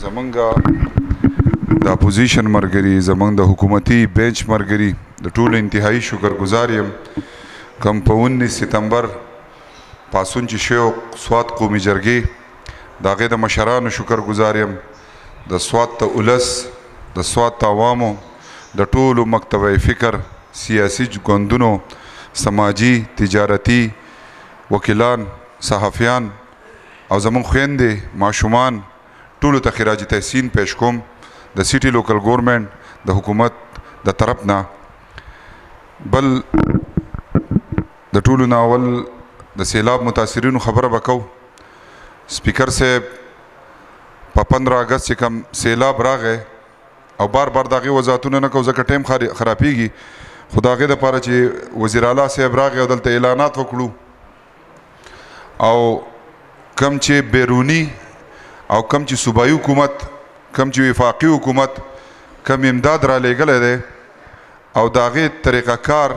زمونږ د اپوزیشن ملګري زمونږ د حکومتي بینچ ملګري د ټولو انتهایی شکرګزار یم کوم په 19 سپتمبر پاسون چې شوی سوات قومي جرګې د هغې د مشرانو شکرګزار یم د سوات ته ولس د سوات ته عوامو د ټولو مکتبه فکر سیاسي ګوندونو سماجي تجارتي وکیلان صحافیان او زمونږ خویندې ماشومان ټولو ته خراج تحسین پیش کوم د سیټي لوکل ګورنمنټ د حکومت د طرف نه بل د ټولو نه اول د سیلاب متاثرینو خبره به کوو سپیکر صاحب په 15 اګست چې کوم سیلاب راغی او بار بار د هغې وضاحتونه نه کوو ځکه ټایم خرابېږي خو د هغې دپاره چې وزیر اعلی صاحب راغی او دلته اعلانات وکړو او کم چې بیرونی او کم چې صوبایي حکومت کم چې وفاقي حکومت کم امداد را لېږلی دی او د هغې طریقه کار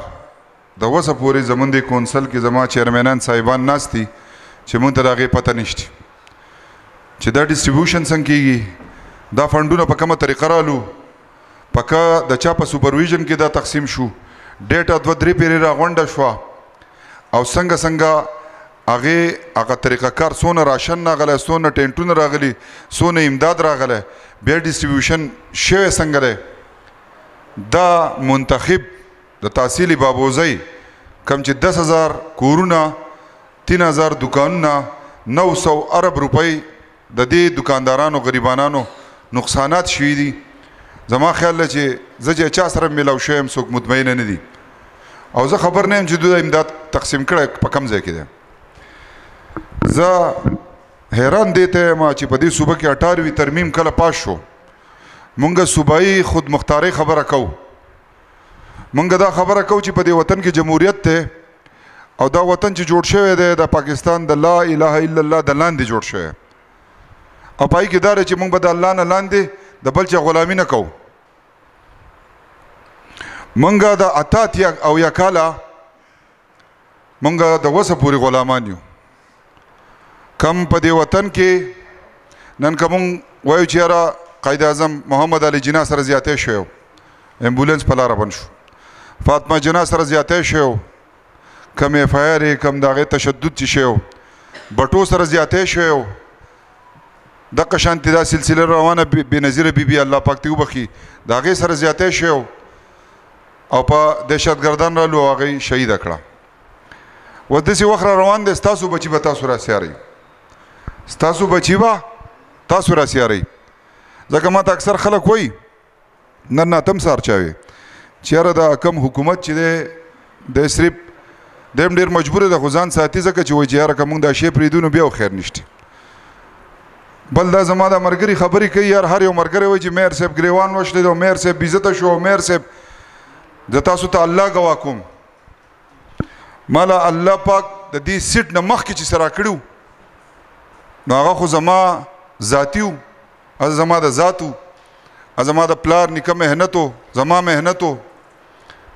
د وسه پورې زمونږ د کونسل کې زما چیرمنان صاحبان ناست دي چې مونږ ته د هغې پته نشته چې دا ډسټریبیوشن څنګه کېږي دا فنډونه په کومه طریقه رالو په د چا په سوپرویژن کې دا تقسیم شو ډېټه 2-3 پیرې راغونډه شوه او څنګه هغه طریقه کار څونه راشن راغلی څونه ټینټونه راغلي څونه امداد راغلی بیا ډسټریبیوشن شوی څنګه دی دا منتخب د تحصیل بابوزی کم چې 10,000 کورونه 3,000 دکانونه 900 ارب روپۍ د دې دکاندارانو غریبانانو نقصانات شوي دي زما خیال دی چې زه چې چا سره میلاو شوی یم څوک مطمئنه نه دي او زه خبر نه یم چې دوی د امداد تقسیم کړی په کم ځای کې دی زه حیران دی ته یم چې په دې صوبه کې 18وي ترمیم کله پاس شو مونږ صوبایي خود مختارۍ خبره کوو مونږ دا خبره کوو چې په دې وطن کې جمهوریت دی او دا وطن چې جوړ شوی دی د پاکستان د لا اله الا الله د لاندې جوړ شوی او پای کې دا دی چې مونږ به د الله نه لاندې د بل چا غلامي نه کوو مونږ د 88 او یا کاله مونږ د وسه پورې غلامان یو کم په دې وطن کې نن که مونږ وایو چې یاره قائد اعظم محمد علي جناح سره زیاتی شوی امبولانس په لاره بند شو فاطمه جناح سره زیاتی شوی کم ایف آی آر کم د هغې تشدد چې شوی بټو سره زیاتی شوی دغه شانتې دا سلسله روانه بېنظیره بیبي الله پاک دې وبخي د هغې سره زیاتی شوی او په دهشتګردان رالو او هغې شهیده کړه اوس داسې وخت را روان دی ستاسو بچي به تاسو راسیاروي ستاسو بچی با تاسو راسیاروي ځکه ما ته اکثر خلک وایي نن ناتم سار چاوي چې یاره دا کم حکومت چې دی دی صرف دی هم ډېر مجبوره ده خو ځان ساتي ځکه چې وایي چې یاره که مونږ دا شی پرېږدو نو بیا خیر نشته بل دا زما د ملګري خبرې کوي یار هر یو ملګری وایي چې میر صاحب ګریوان وشلی دی او میر صاحب بېزته شو او میر صاحب زه تاسو ته الله ګواه کوم ماله الله پاک د دې سیټ نه مخکې چې څه راکړي نو هغه خو زما ذاتي و زما د ذات و زما د پلار نیکه محنت و زما محنت و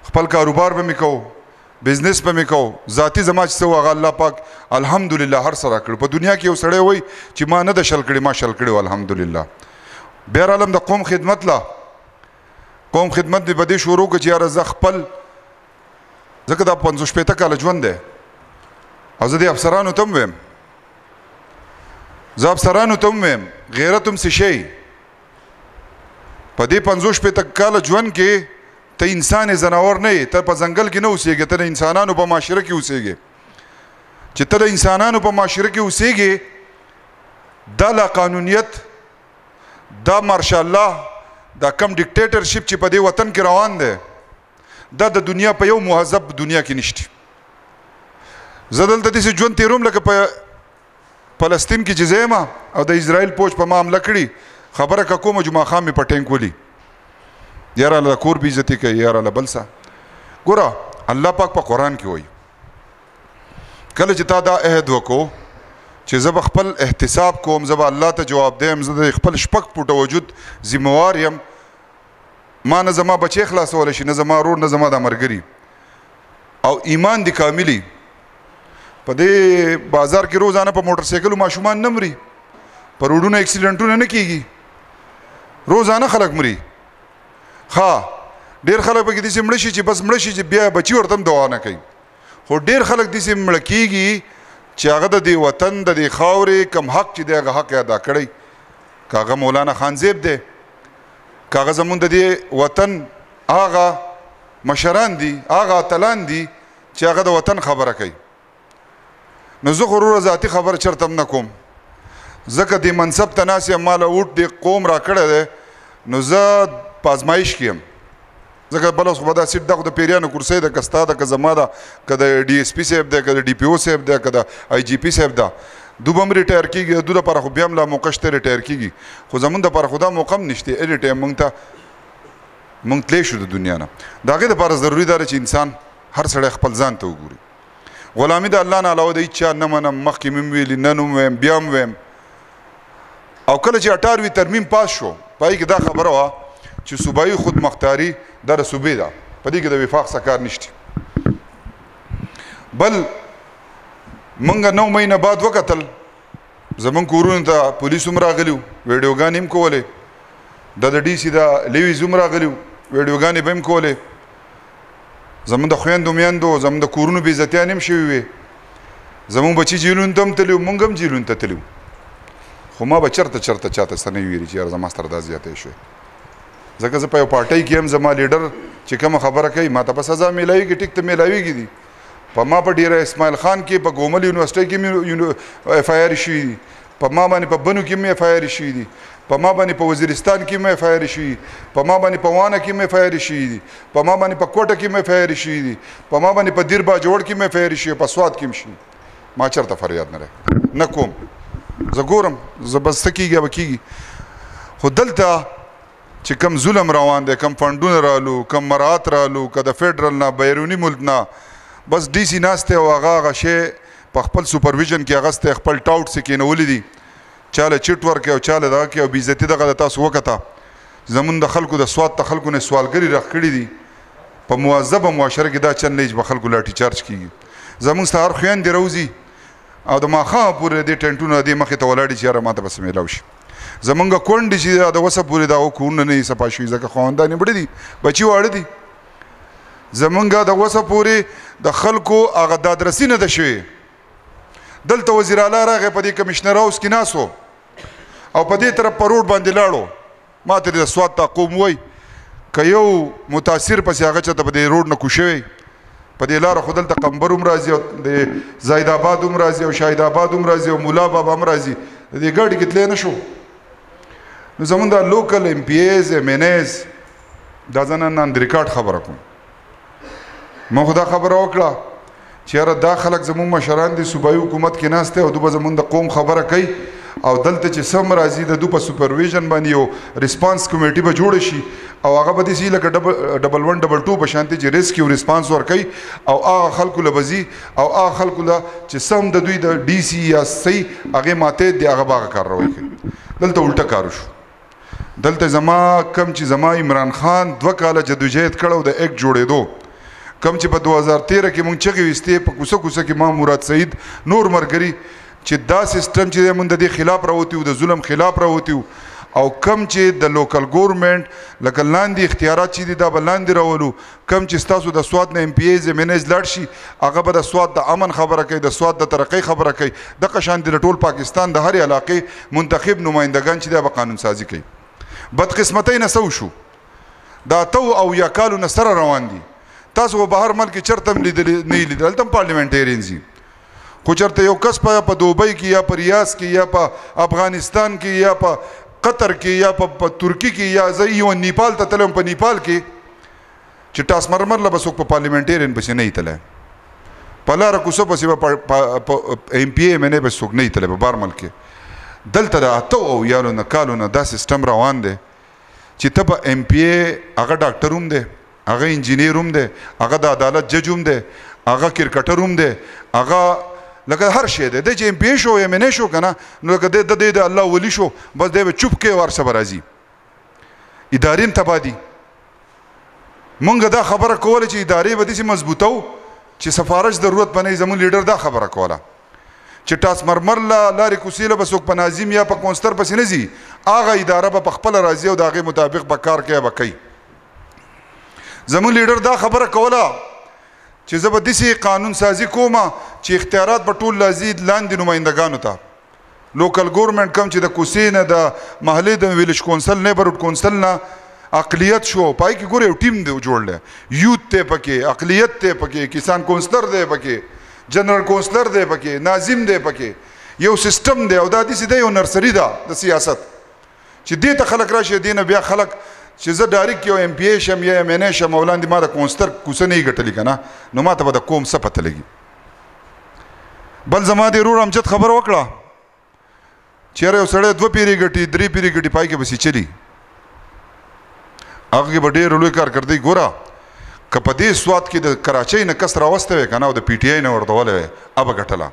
خپل کاروبار به مې کوو بزنس به مې کوو ذاتي زما چې څه و هغه الله پاک الحمدلله هر څه راکړو په دنیا کې یو سړی وایي چې ما نه ده شل کړې ما شل کړی و الحمدلله بیا رالم د قوم خدمت لا قوم خدمت مې په دې شروع کړه چې یاره زه خپل ځکه دا 50-60 کاله ژوند دی او زه دې افسرانو ته هم ویم زه افسرانو ته هم ویم غیرت هم څه شی په دې 50-60 کاله ژوند کې ته انسان ځناور نه یې ته په ځنګل کې نه اوسېږې ته د انسانانو په معاشره کې اوسېږې چې ته د انسانانو په معاشره کې اوسېږې دا لا قانونیت دا مارشالله دا کم ډیکټیټرشپ چې په دې وطن کې روان دی دا د دنیا په یو مهذب دنیا کې نشته زه دلته داسې ژوند تېروم لکه په فلسطین کې چې زه یم او د اسرائیل پوج په ما حمله کړي خبره که کومه جمعه خان مې په ټینک ولي یاره له کور بېعزتي کوي یاره له بل څه ګوره الله پاک په قرآن کې وایي کله چې تا دا عهد وکړو چې زه به خپل احتساب کوم زه به الله ته جواب دیم زه د خپل شپږ فوټه وجود ذمهوار یم ما نه زما بچی خلاصولی شي نه زما رور نه زما دا ملګري او ایمان دې کاملي په دې بازار کې روزانه په موټر سایکلو ماشومان نه مري په روډونو اکسیډنټونه نه کیږي روزانه خلک مري ها ډیر خلک پکې داسې مړه شي چې بس مړه شي چې بیا بچي ورته هم دعا نه کوي خو ډیر خلک داسې مړه کېږي چې هغه د دې وطن د دې خاورې کم حق چې دی هغه حق یې ادا کړی که هغه مولانا خانزیب دی که هغه زمونږ د دې وطن هغه مشران دي هغه اتلان دي چې هغه د وطن خبره کوي نو زه خو وروره ذاتي خبره چېرته هم نه کوم ځکه دې منصب ته ناست یم ماله اوټ دې قوم را کړی دی نو زه په ازمایش کې یم ځکه بل اوس خو به دا سیټ دا خو د پیریانو کرسۍ ده که ستا ده که زما ده که د ډي ایس پي صاحب دی که د ډي پي او صاحب دی که د آی جي پي صاحب ده دوی به هم ریټایر کېږي د دوی دپاره خو بیا هم لا موقع شته ریټایر کېږي خو زمونږ دپاره خو دا موقع هم نشته اني ټایم موږ ته موږ تللی شو د دنیا نه د هغې دپاره ضروري ده چې انسان هر سړی خپل ځان ته وګوري غلامي د الله نه علاوه د هېڅ چا نه منم مخکې مې هم ویلي نن هم ویم بیا هم ویم او کله چې 18 ترمیم پاس شو په هغې کې دا خبره وه چې صوبایي خودمختاري دا د صوبې ده په دې کې د وفاق څه کار نشته بل موږ 9 مهینه بعد وکتل زمونږ کورونو ته پولیس هم راغلي وو ویډیوګانې هم کولې د ډي سي د لیویز هم راغلي وو ویډیوګانې به هم کولې زمونږ د خویندو میندو زمونږ د کورونو بېعزتیانې هم شوي وې زمونږ بچي جیلونو ته هم تللي وو موږ هم جیلونو ته تللي وو خو ما به چېرته چاته څه نه ویلي چې یاره زما سره دا زیاتی شوی ځکه زه په یو پارټۍ کې هم زما لیډر چې کومه خبره کوي ما ته به سزا میلاویږي ټیک ته میلاویږي دي په ما په ډیره اسماعیل خان کې په ګومل یونیورسټۍ کې مې ایف آی آر شوي دي په ما باندې په بنو کې مې ایف آی آر شوي دي په ما باندې په وزیرستان کې مې ایف آی آر شوي دي په ما باندې په وانه کې مې ایف آی آر شوي دي په ما باندې په کوټه کې مې ایف آی آر شوي دي په ما باندې په دیر باجوړ کې مې ایف آی آر شوي په سواد کې هم شوي ما چېرته فریاد نه کوم زه ګورم زه بس څه کېږي به کېږي خو دلته چې کم ظلم روان دی کم فنډونه رالو کم مراعات رالو که د فیډرل نه بیروني ملک نه بس ډي سي ناست دی او هغه شی په خپل سوپرویژن کې اغستی خپل ټاوټ سې کېنولی دي چاله چټ ورکړي او چاله دغه کړي او بېعزتي دغه د تاسو وکته زمونږ د خلکو د سواد ته خلکو نه سوالګري راخ کړي دي په مهذبه معاشره کې دا چل نه چې به خلکو لاټي چارج کېږي زمونږ ستا هر خویندې راوځي او د ماښامه پورې دې ټینټونه دې مخې ته ولاړ دي چې یاره ما ته بس میلاو شي زمونږ کونډې چې د وسه پورې د هغو کورونه نه دي صفا شوي ځکه خاوندانې مړه دي بچي واړه دي زمونږ د وسه پورې د خلکو هغه دادرسي نه ده شوې دلته وزیر اعلی راغی په دې کمیشنر هاوس کې ناست و او په دې طرف په روډ باندې لاړو ما ته د سواد ته قوم وایي که یو متاثر پسې هغه چاته په دې روډ نه کوشوی په دې لاره خو دلته قمبر هم راځي او د زاید آباد هم راځي او شاهد آباد هم راځي او ملا بابا هم راځي د دې ګاډي کې تللی نه شو نو زمونږ دا لوکل ایم پی ایز ایم این ایز دا زه نن آن د ریکارډ خبره کوم ما خو دا خبره وکړه چې یاره دا خلک زمونږ مشران دي صوبایي حکومت کې ناست دی او دوی به زمونږ د قوم خبره کوي او دلته چې سم راځي د دوی په سوپرویژن باندې یو ریسپانس کمیټي به جوړه شي او هغه به داسې لکه ډبل 1 ډبل 2 په شانتې چې ریسکیو ریسپانس ورکوي او هغه خلکو له به ځي او هغه خلکو له چې سم د دوی د ډي سي یا صحیح هغې ماتی دی هغه به هغه کارروی کوي دلته الټه کارو شو دلته زما کم چې زما عمران خان 2 کاله جدوجهد کړی د ایکټ جوړېدو کم چې په 2013 کې مونږ چغې ویستې په کوڅه کوڅه کې ما مراد سعید نور ملګري چې دا سیستم چې دی مونږ د دې خلاف راوتي وو د ظلم خلاف راوتي وو او کم چې د لوکل ګورنمنټ لکه لاندې اختیارات چې دي دا به لاندې راولو کم چې ستاسو د سواد نه ایم پی ایز ایم این ایز لاړ شي هغه به د سواد د امن خبره کوي د سواد د ترقۍ خبره کوي دغه شان د ټول پاکستان د هرې علاقې منتخب نمایندګان چې دی به قانون سازي کوي بدقسمتۍ نه څه وشو دا اتو او یا کالو نه سره روان دي تاسو خو بهر ملک چېرته هم لیدلې نه یې لیدل هلته هم پارلیمنټیرینز دي خو چېرته یو کس په دوبۍ کې یا په ریاض کې یا په افغانستان کې یا په قطر کې یا په ترکی کې یا زه یو نیپال ته تلم په نیپال کې چې ټاسمرمر له به څوک په پارلیمنټیرین پسې نه یې تلی په لاره کوڅه پسې به په ایم پی ایم این ای پسې څوک نه یې تلی په بهر ملک کې دلته د اتو او یالو نه کالو نه دا سیسټم روان دی چې ته به ایم پی ای هغه ډاکټر هم دی هغه انجینیر هم دی هغه د عدالت جج هم دی هغه کرکټر هم دی هغه لکه هر شی دی دی چې ایم پی ای شو ایم این ای شو که نه نو لکه دی د الله ولی شو بس دی به چوپ کې ورسه به راځي ادارې هم تباه دي مونږ دا خبره کوله چې ادارې به داسې مضبوطو چې سفارش ضرورت به نه وي زموږ لیډر دا خبره کوله چې ټاسمرمر له لارې کوڅې له به څوک په ناظم یا په کونستر پسې نه ځي هغه اداره به په خپله راځي او د هغې مطابق به کار کوي به کوي. زموږ لیډر دا خبره کوله چې زه به داسې قانون سازي کوم چې اختیارات به ټول لاندې نمایندګانو ته، لوکل ګورنمنټ کوم چې د کوڅې نه د محلې د ویلیج کونسل نیبرهوډ کونسل نه اقلیت شو، پای کې ګوره یو ټیم دی جوړ دی، یوت دی پکې، اقلیت دی پکې، کسان کونسلر دی پکې، جنرال کونسلر دی پکې، ناظم دی پکې، یو سیستم دی او دا داسې دی یو نرسري ده د سیاست چې دې ته خلک راشي، دې نه بیا خلک چې زه ډایرکټ یو ایم پی ای شم یا ایم این ای شم او لاندې ما د کونسلر کوڅه نه یې ګټلې که نه، نو ما ته به د قوم څه پته لګي. بل زما د ورور امجد خبره وکړه چې یاره یو سړی 2 پیرې ګټي 3 پیرې ګټي پای کې بسې چلی، هغه کې به ډېر لوی کارکردګي ګوره که په دې سواد کې د کراچۍ نه کس راوستی وی که نه او د پی ټي آی نه ورته ولی وی ابه ګټله،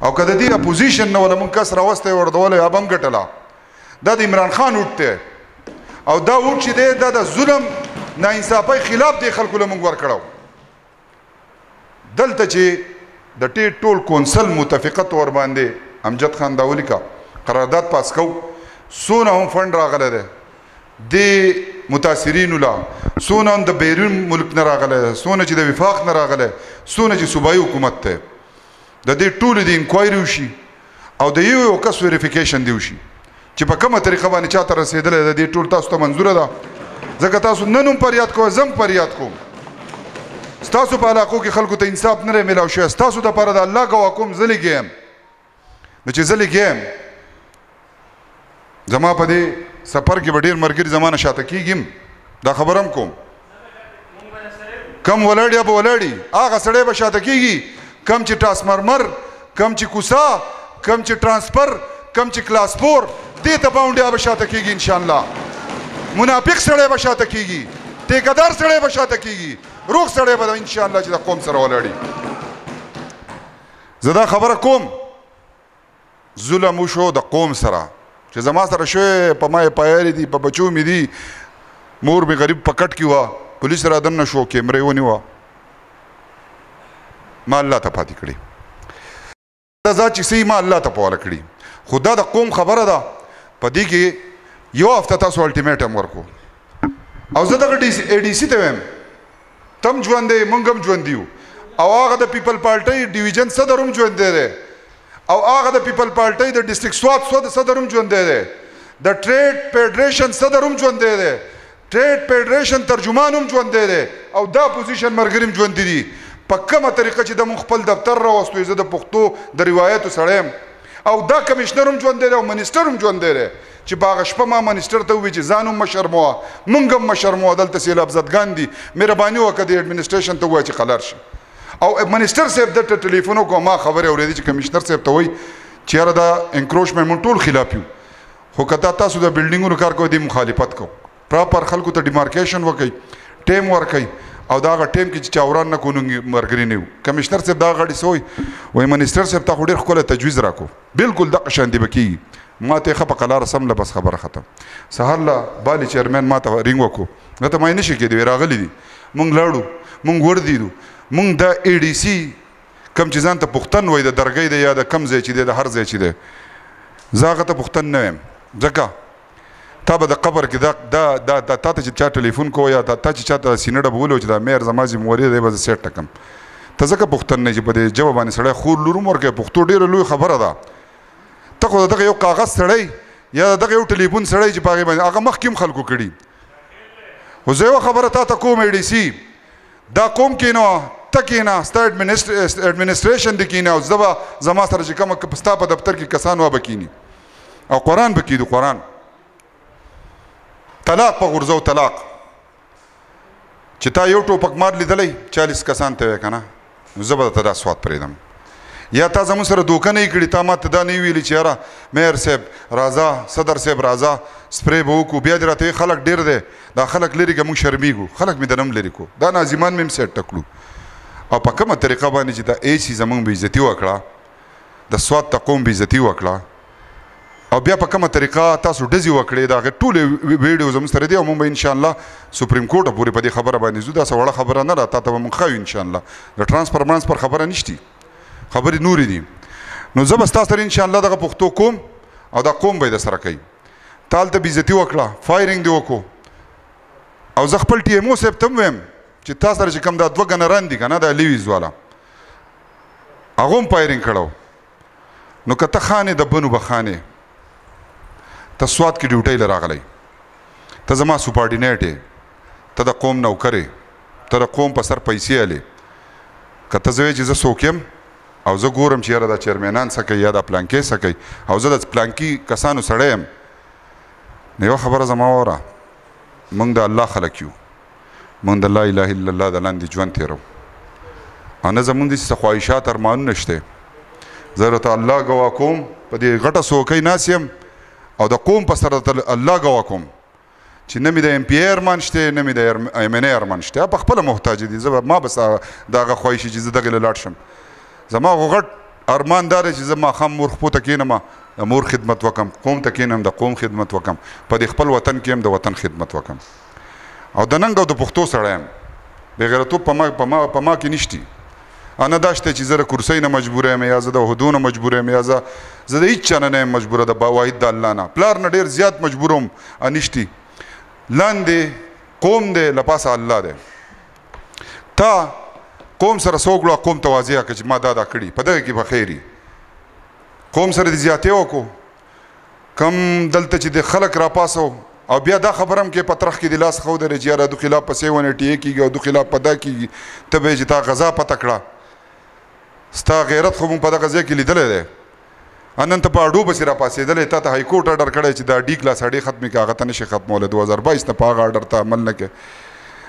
او که د دې اپوزیشن نه وله مونږ کس راوستی ورته ولی وی ابه هم ګټله. دا د عمران خان اوټ دی او دا اوټ چې دی دا د ظلم ناانصافۍ خلاف دی خلکو له مونږ ورکړو. دلته چې د ټول کونسل متفقت ورباندې امجد خان دا ولیکه قرارداد پاس کو، څونه هم فنډ راغلی دی د متاثرینو لا، څونه هم د بیرون ملک نه راغلی دی، څونه چې د وفاق نه راغلی، څونه چې صوبایي حکومت دی، د دې ټولو د انکوایري وشي او د یو کس ویریفیکیشن دی وشي چې په کومه طریقه باندې چاته رسېدلی د دې ټول تاسو ته منظوره ده. ځکه تاسو نن هم فریاد کوئ، زه هم فریاد کوم، ستاسو په علاقو کې خلکو ته انصاف نه دی میلاو شوی، ستاسو دپاره د الله ګواه کوم زه لږ یم. نو چې زه لږ یم زما په دې سفر کې به ډېر ملګري زما نه شاته کېږي، دا خبره هم کوم. کم ولاړ یا به ولاړي هغه سړی به شاته کېږي کم چې ټرانسفارمر، کم چې کوڅه، کم چې ټرانسفر، کم چې کلاس 4 دې ته باونډیا به شاته کېږي انشاءالله. منافق سړی به شاته کېږي، ټیکهدار سړی به شاته کېږي، روغ سړی به انشاءالله چې د قوم سره ولاړي. زه دا خبره کوم ظلم وشو د قوم سره چې زما سره شوی، په ما یې پایارې دي، په بچو مې دي، مور مې غریب په کټ کې وه، پولیس را دننه شو، کیمرې ونیوه، ما الله ته پاتې کړې. دا ذات چې صحیح ما الله ته په واله کړي، خو دا د قوم خبره ده. په دې کې یو هفته تاسو الټیمیټم ورکو او زه دغه اے ډي سي ته وایم تم ژوندی موږ هم ژوندي یو، او هغه د پیپل پارټۍ ډیویژن صدر هم ژوندی دی، او هغه د پیپل پارټۍ د ډسټرکټ سوات صدر هم ژوندی دی، د ټریډ فیډریشن صدر هم ژوندی دی، ټریډ فیډریشن ترجمان هم ژوندی دی، او دا اپوزیشن ملګري هم ژوندي دي. په کومه طریقه چې د مونږ خپل دفتر راوستو، زه د پښتو د روایتو سړی یم، او دا کمشنر هم ژوندی دی او منسټر هم ژوندی دی چې په هغه شپه ما منسټر ته ووایي چې ځان هم مه شرموه، مونږ هم مه شرموه، دلته سیلاب زدګان دي، مهرباني وکړه د اډمنسټریشن ته ووایه چې قلار شي. او منسټر صاحب درته ټلیفون وکړو، ما خبرې اورېدې چې کمشنر صاحب ته وایي چې یاره دا انکروچمنټ مونږ ټول خلاف یو، خو که تاسو د بلډینګونو کار کوئ دې مخالفت کوو، پراپر خلکو ته ډیمارکیشن وکړئ، ټیم ورکړئ، او دا هغه ټیم کې چې چاوران نه کوو ملګري نه یو. کمشنر صاحب دا غاړې څه وایي منسټر صاحب تا خو ډېر ښکلی تجویز راکړو، بالکل دغه شانتې به کېږي. ما ته یې ښه په قلاره سمله، بس خبره ختم. سهار له بالي چیرمین ما ته رینګ وکړو، نه ته ما یې نه شي کېدی، راغلي دي، مونږ لاړو، مونږ وردیدو، مونږ دا اے ډي سي کم چې ځان ته پښتن وایي د درګۍ دی یا د کم ځای چې دی د هر ځای چې دی، زه هغه ته پښتن نه وایم، ځکه تا به د قبر کې دا تا ته چې چا ټلیفون کوو یا تا چې چا ته سینه ډبولو چې دا میر زما ذمواري دی به زه سیټ ټکم، ته ځکه پښتن نه چې په دې ژبه باندې سړی خور لور هم ورکوي. پښتو ډېره لوی خبره ده، ته خو د دغه یو کاغذ سړی یا د دغه یو ټلیفون سړی چې په هغې باندې هغه مخکې هم خلکو کړي. خو زه یوه خبره تا ته کوم اے ډي سي دا قوم کېنوه، ته کېنه، ستا اډمنسټریشن دې کېنه، او زه به زما سره چې کومه ستا په دفتر کې کسان وه به کېني او قرآن به کېدو، قرآن طلاق په غورځو طلاق چې تا یو ټوپک مار لیدلی 40 کسان ته وی که نه، نو زه به درته دا سواد پرېږدم. یا تا زموږ سره دوکه نه یې کړي، تا ما ته دا نه یې ویلي چې یاره میر صاحب راځه، صدر صاحب راځه، سپری به وکړو، بیا دې راته خلک ډېر دی، دا خلک لرې که موږ شرمېږو، خلک مې د نم لرې کړو، دا ناظمان مې هم سیټ کړو. او په کومه طریقه باندې چې دا ای سي زموږ بې عزتي وکړه، د سوات ته قوم بې عزتي وکړه، او بیا په کومه طریقه تاسو ډزې وکړې، د هغې ټولې ویډیو زموږ سره دي، او موږ به انشاءالله سپریم کورټه پورې په دې خبره باندې ځو. داسې وړه خبره نه ده، تا ته به موږ ښایو انشاءالله. د ټرانسفر خبره نشته، خبرې نورې دي. نو زه به ستا سره انشاءالله دغه پښتو کوم او دا قوم به یې در سره کوي. تا هلته بېعزتي وکړه، فایرنګ دې وکړو. او زه خپل ټي ایم او صاحب ته هم ویم چې تا سره چې کوم دا 2 ګنران دي که نه دا لیویز والا هغه هم فایرنګ کړی. نو که ته خانې د بنو به خانې، ته سوات کې ډیوټۍ له راغلی، ته زما سوپارډینیټ یې، ته د قوم نوکر یې، ته د قوم په سر پیسې هلې. که ته زه وایې چې زه څوک یم او زه ګورم چې یاره دا چیرمینان څه کوي یا دا پلانکې څه کوي او زه د پلانکي کسانو سړی یم، نو یوه خبره زما واوره، موږ د الله خلک یو، موږ د لا اله الا الله د لاندې ژوند تېرو او نه زموږ داسې څه خواهشات ارمانونه شته. زه درته الله ګواه کوم په دې غټه څوکۍ ناست یم او د قوم په سر الله ګواه کوم چې نه مې د ایم پی ای ارمان شته نه مې د ایم ان ای ارمان شته. په خپله محتاج دي، زه ما بس د هغه خواهشي چې زه دغې له لاړ شم. زما خو غټ ارمان دا دی چې زه ماښام مور خپو ته کښېنم، د مور خدمت وکړم، قوم ته کښېنم د قوم خدمت وکړم، په دې خپل وطن کې هم د وطن خدمت وکړم. او د ننګ او د پښتو سړی یم، بېغیرتوب په ما کې نشتی. نه دا شته چې زه د کرسۍ نه مجبوره یم یا زه د عهدو نه مجبوره یم یا زه د هېڅ چا نه یم مجبوره، د واحد د الله نه پلار نه ډېر زیات مجبور وم نشتي. لاندې قوم دی له پاسه الله دی. تا قوم سره څه وکړو؟ قوم ته واضح کړه چې ما دا کړي، په دغه کې به خیر وي. قوم سره دې زیاتې وکړو، کم دلته چې د خلک راپاسو او بیا دا خبره هم کې په ترخ کې د لاس ښودلی چې یاره دو خلاف په 718 کېږي او دو خلاف په دا کېږي، ته به یې چې تا غذا پته کړه. ستا غیرت خو مونږ په دغه ځای کې لیدلی دی. نن ته په اډو پسې راپاڅېدلی، تا ته هایکورټ اډر کړی چې دا ډي کلاس اډې ختمې کړه، هغه ته نشي ختمولی، 2022 نه په هغه اډر ته عمل نه کوې.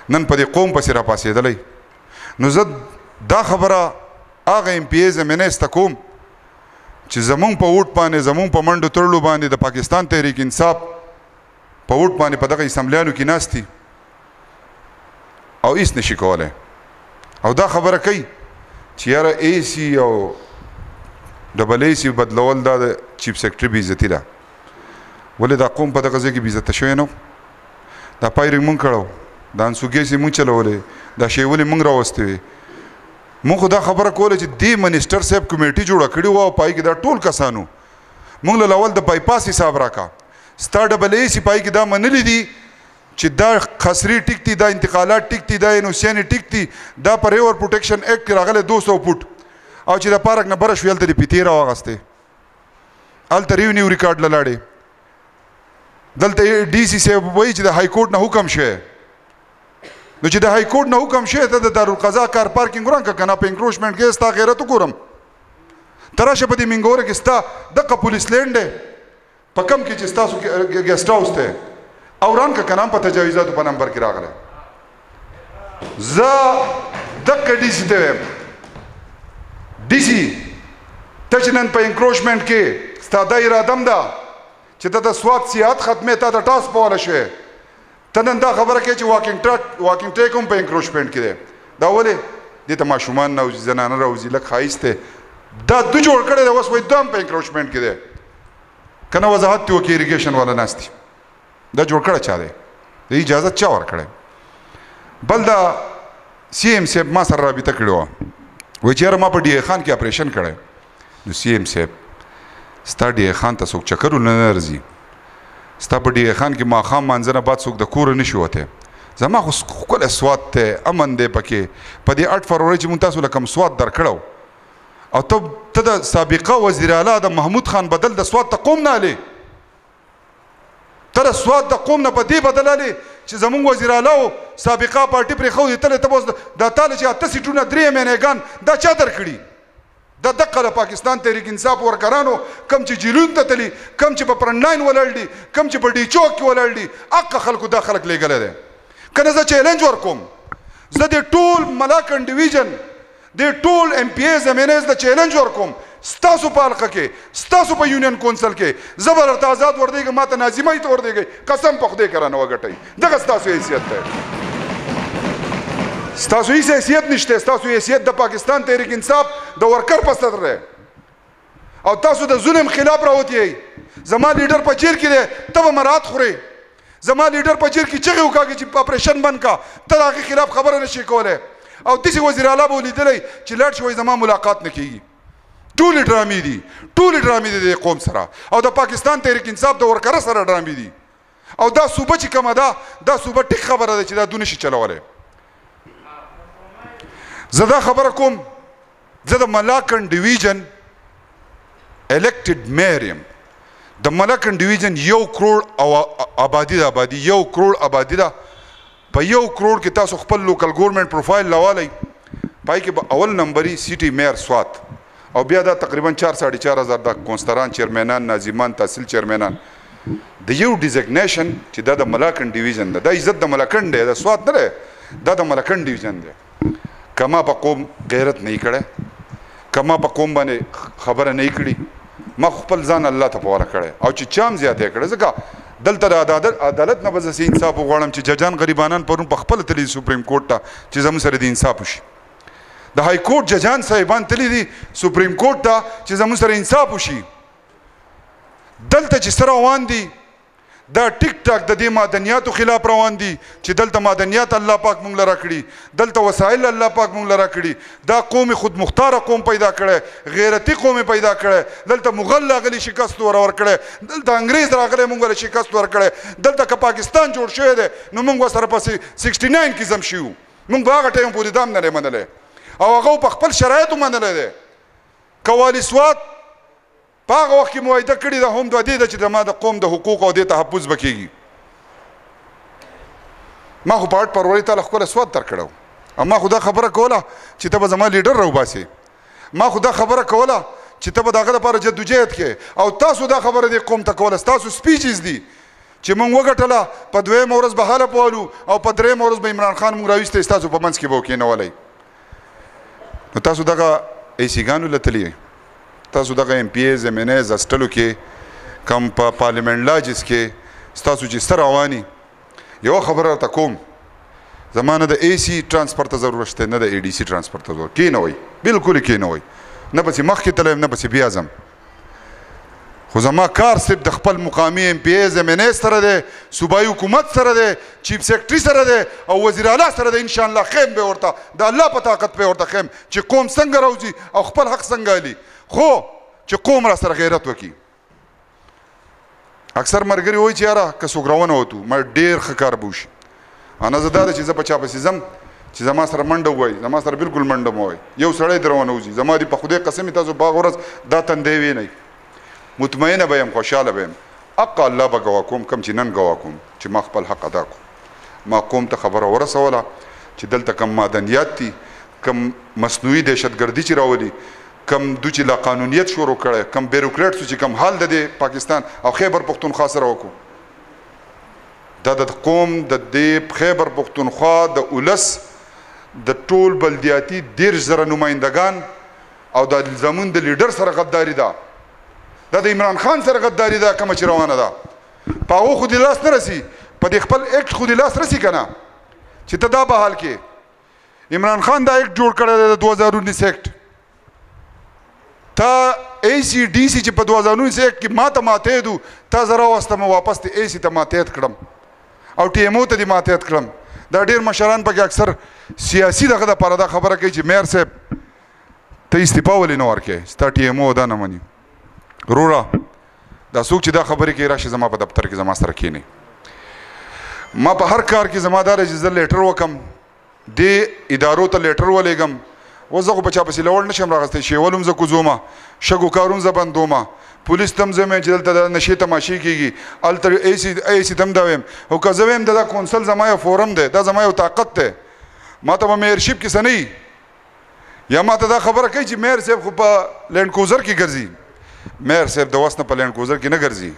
نن په دې قوم پسې راپاڅېدلی. نو زه دا خبره هغه ایم پی ایز ایم این ایز ته کوم چې زمونږ په ووټ باندې، زمونږ په منډو تړلو باندې د پاکستان تحریک انصاف په ووټ باندې په دغه اسمبلیانو کې ناست دي او هېڅ نشي کولی. او دا خبره کوي چې یاره اے سی او ډبل اے سی بدلول دا د چیف سیکرټري بېعزتي ده. ولې دا قوم په دغه ځای کې بېعزته شوی نه و؟ دا فایرنګ مونږ کړی و، دا انسوګیسې مونږ چلولې، دا شیولې مونږ راوستې وې. مونږ خو دا خبره کوله چې دې منسټر صاحب کمیټي جوړه کړې وه او پای کې دا ټول کسانو مونږ له اول د بایپاس حساب راکړه. ستا ډبل اے سی پای کې دا منلي دي چې دا خسري ټیک دي، دا انتقالات ټیک دي، دا انوسیانې ټیک دي، دا په ریور پروټیکشن ایکټ کې راغلی 200 فوټ او چې د پارک نه بره شوې هلته دې پیتې راواغستې، هلته ریونیو ریکارډ له لاړې. دلته ډي سی صاحب وایي چې د هایکورټ نه حکم شوی، نو چې د هایکورټ نه حکم شوی ته د دارالقضا کار پارکینګ ورانکه که نه په انکروچمنټ کې ستا غیرت وګورم. ته راشه په دې منګوره کې ستا دغه پولیس لینډ دی په کم کې چې ستاسو ګیسټ هاوس دی او ورانکه که نه هم په تجاویزاتو په نمبر کې راغلی. زه دغه ډي سي ته وایم ډي سي ته چې نن په انکروچمنټ کې ستا دا اراده هم ده چې ته د سوات سیاحت ختمې تا د ټاس په واله شوې، ته نن دا خبره کوې چې واکینګ ټریک هم په انکروچمنټ کې دی. دا ولې؟ دې ته ماشومان راوځي، زنانه راوځي، لږ ښایست دی. دا دو جوړ کړی دی، اوس وایي دا هم په انکروچمنټ کې دی. که نه وضاحت دې وکړي اریګیشن والا ناست دي. دا جوړ کړی چا دی؟ د اجازت چا ورکړی؟ بل دا سی ایم صاحب ما سره رابطه کړې وه، وایي چې یاره ما په ډي ای خان کې اپریشن کړی. نو سی ایم صاحب ستا ډي ای خان ته څوک چکرونه نه ارځي، ستا په ډي ای خان کې ماښام مانځه نه بعد څوک د کوره نه شي وتی. زما خو ښکلی سوات دی، امن دی پکې. په دې 8 فروری چې مونږ تاسو له کوم سوات درکړی او ته د سابقه وزیر اعلی د محمود خان بدل د سوات ته قوم نه هلې، ته د سوات د قوم نه په دې بدل هلې چې زمونږ وزیر اعلی و سابقه پارټي پرېښودې تلې ته به اوس دا تاله چې 8 سیټونه 3 امیانېګان دا چا درکړي؟ دا دقه د پاکستان تحریک انصاف ورکرانو کم چې جیلون ته تلي، کم چې په فرنټ ولاړ دي، کم چې په ډي چوک کې ولاړ دي، هغه خلکو دا خلک لېږلی دی. که نه زه چیلنج ورکوم، زه د ټول ملاکنډ ډیویژن د ټول ایم پی ایز ایم این ایز د چیلنج ورکوم، ستاسو په حلقه کې، ستاسو په یونین کونسل کې زه به درته آزاد وردېږم، ما ته ناظمۍ ته وردېږئ، قسم په خدای که رانه وګټئ. دغه ستاسو حیثیت دی. ستاسو هیڅ حیثیت نشته، ستاسو حیثیت د پاکستان تحریک انصاف د ورکر په صدر دی او تاسو د ظلم خلاف راوتی یئ. زما لیډر په جیل کې دی، ته به مراد خورې. زما لیډر په جیل کې چغې وکاږي چې اپریشن بند کا، ته د هغې خلاف خبره نشي کولی. او داسې وزیر اعلی به ولیدلی چې لاړ شي وایي زما ملاقات نه کېږي. ټولې ډرامې دي د قوم سره او د پاکستان تحریک انصاف د ورکره سره ډرامې دي او دا صوبه چې کومه ده دا صوبه ټیک خبره ده چې دا دونه شي چلولی زه دا خبره کوم زه د ملاکنډ ډیویژن الیکټډ میر یم د ملاکنډ ډیویژن 1 کروڑ آبادي ده آبادي 1 کروڑ آبادي ده په 1 کروڑ کې تاسو خپل لوکل ګورنمنټ پروفایل لوالی پای کې به اول نمبري سیټي میر سوات او بیا دا تقریبا 4,500 د کونستران چیرمنان ناظمان تحصیل چیرمنان د یو ډیزګنیشن چې دا د ملاکنډ ډیویژن ده دا عزت د ملاکنډ دی د سوات نه دی دا د ملاکنډ ډیویژن دی کما په قوم غیرت نه کړي کما په قوم باندې خبره نه کړي ما خپل ځان الله ته پوره کړي او چې چام زیاته کړي ځکه دلته د عدالت نه بزسي انصاف وغواړم چې ججان غریبانان پرون په خپل تلی سپریم کورټ ته چې زموږ سره د انصاف وشي د های کورټ ججان صاحبان تلی دي سپریم کورټ ته چې زموږ سره انصاف وشي دلته چې سره روان دي دا ټیک ټاک د دې معدنیاتو خلاف روان دي چې دلته معدنیات الله پاک مونږ لره کړي دلته وسایل الله پاک مونږ لره کړي دا قوم خود مختاره قوم پیدا کړي غیرتی قوم پیدا کړي دلته مغل راغلي شکست ور کړي دلته انګريز راغلي مونږ له شکست ور کړي دلته که پاکستان جوړ شوی دی نو مونږ سره پسې 69 کې زم شو مونږ هغه ټایم پورې دام نه منلې او هغه په خپل شرایطو منلې دي قوالی سوات په هغه وخت کې معاهده کړې ده هم د دې چې زما د قوم د حقوق او د تحفظ به کېږي ما خو په 8 فروری تعالی ښکلی سوات درکړی و او ما خو دا خبره کوله چې ته به زما لیډر راوباسې ما خو دا خبره کوله چې ته به د هغه لپاره جدوجهد کې او تاسو دا خبره دې قوم ته کوله ستاسو سپیچز دي چې مونږ وګټله په 2 ورځ به حاله پوالو او په 3 ورځ به عمران خان مونږ راویستی ستاسو په منځ کې به وکېنولی نو تاسو دغه ایسیګانو له تلي تاسو دغه ایم پی ایز ایم ان ایز اسټلو کې کم په پارلیمنټ لاجز کې ستاسو چې ستر رواني یو خبره ته کوم زمانه د ای سی ترانسپورت ته ضرورت شته نه د ای ډي سی ترانسپورت ته ضرورت کې نه وای بالکل کې نه وای نه پسې مخکې تلم نه پسې بیا ځم خو زما کار صرف د خپل مقامي ایم پی ایز ایم ان ایز سره دی صوبایي حکومت سره دی چیف سیکرټري سره دی او وزیر اعلی سره دی انشاءالله خیم به ورته د الله په طاقت به ورته خیم چې قوم څنګه راوځي او خپل حق څنګه علي خو چې قوم را سره غیرت وکړي اکثر مرګري وایي چې یاره که څوک راونه وتو ما ډېر ښه کار به وشي انا زه دا ده چې زه په چا پسې ځم چې زما سره منډه ووایي زما سره بالکل منډه مه وایي یو سړی در ونه وځي زما دې په خدای قسم تاسو باغ ورځ دا تندی وینئ مطمئنه به یم خوشحاله به یم حق الله به ګوا کوم کم چې نن ګوا کوم چې ما خپل حق ادا کوم ما قوم ته خبره ورسوله چې دلته کم معدنیات دي کم مصنوعي دهشتګردي چې راولي کم دو چې لا قانونیت شروع کړی کم بیروکریټ چې کم حال د پاکستان او خیبر پښتونخوا سره وکړو دا د قوم د دې خیبر پښتونخوا د اولس د ټول بلدیاتي 10,000 نمایندګان او د زمون د لیډر سره غداري ده دا د عمران خان سره غداري ده کومه چې روانه ده په هغو خو دې لاس نه رسي په دې خپل ایکټ خو دې لاس رسي که نه چې ته دا به حال کې عمران خان دا ایکټ جوړ کړی دی د 2019 ایکټ تا ای سی ډي سی چې په 2019 ایکټ کې ما ته ماتېدو تا زه راوستم واپس د ای سی ته ماتېد کړم او ټي ایم او ته دې ماتېد کړم دا ډېر مشران پکې اکثر سیاسي دغه دپاره دا خبره کوي چې میر صاحب ته استعفا ولې نه ورکوې ستا ټي ایم او دا نه مني وروره دا څوک چې دا خبرې کوي راشي زما په دفتر کې زما سره کښېنئ ما په هر کار کې زما دا دی چې زه لیټر وکړم دې ادارو ته لیټر ولېږم اوس زه خو په چا پسې لوړ نه شم راغستی شیول هم زه کوزومه شګو کارون زه بندومه پولیس ته هم زه وایم چې دلته د نشې تماشې کېږي هلته ای سی ته هم دا وایم او که زه وایم دا کونسل زما یو فورم دی دا زما یو طاقت دی ما ته به میئرشپ کې څه نه یا ما ته دا خبره کوي چې میر صاحب خو په لینډ کوزر کې ګرځي میر صاحب د وس نه په لینډ کوزر کې نه ګرځي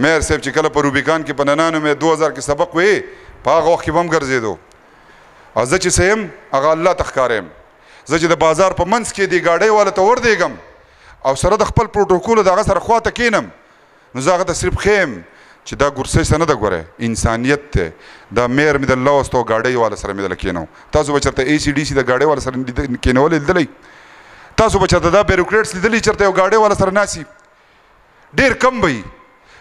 میر صاحب چې کله په روبیکان کې په 99 2000 کې سبق وی په هغه وخت کې به هم ګرځېدو او زه چې څه یم هغه الله ته ښکاره یم زه چې د بازار په منځ کې دې ګاډۍ والا ته وردېږم او سره د خپل پروټوکول د هغه سره خواته کښېنم نو زه هغه ته صرف ښیم چې دا ګرسۍ څه نه ده ګوره انسانیت دی دا میر مې دله واستو ګاډۍ والا سره مې دله کښېنو تاسو به چېرته ای سی ډي سی د ګاډۍ والا سره کښېنولی لیدلی تاسو به چېرته دا بیروکریټس لیدلی چېرته یو ګاډۍ والا سره ناسي ډېر کم به وي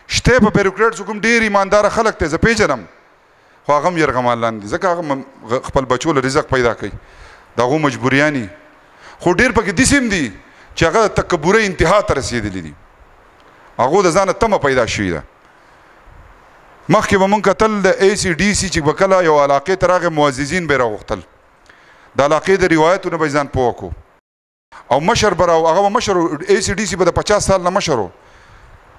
شته په بیروکریټس کوم ډېر ایمانداره خلک دی زه پېژنم خو هغه هم یرغمالان دي ځکه هغه خپل بچو له رزق پیدا کوي د هغو مجبوریانې خو ډېر پکې داسې هم دي چې هغه د تکبرۍ انتها ته رسېدلي دي هغو د ځانه تمه پیدا شوې ده مخکې به مونږ کتل د ACDC چې به کله یو علاقې ته راغی معززین به یې راغوښتل د علاقې د روایتونو به یې ځان پوه کړو او مشر به هغه به مشر ACDC به د 50 سال نه مشر و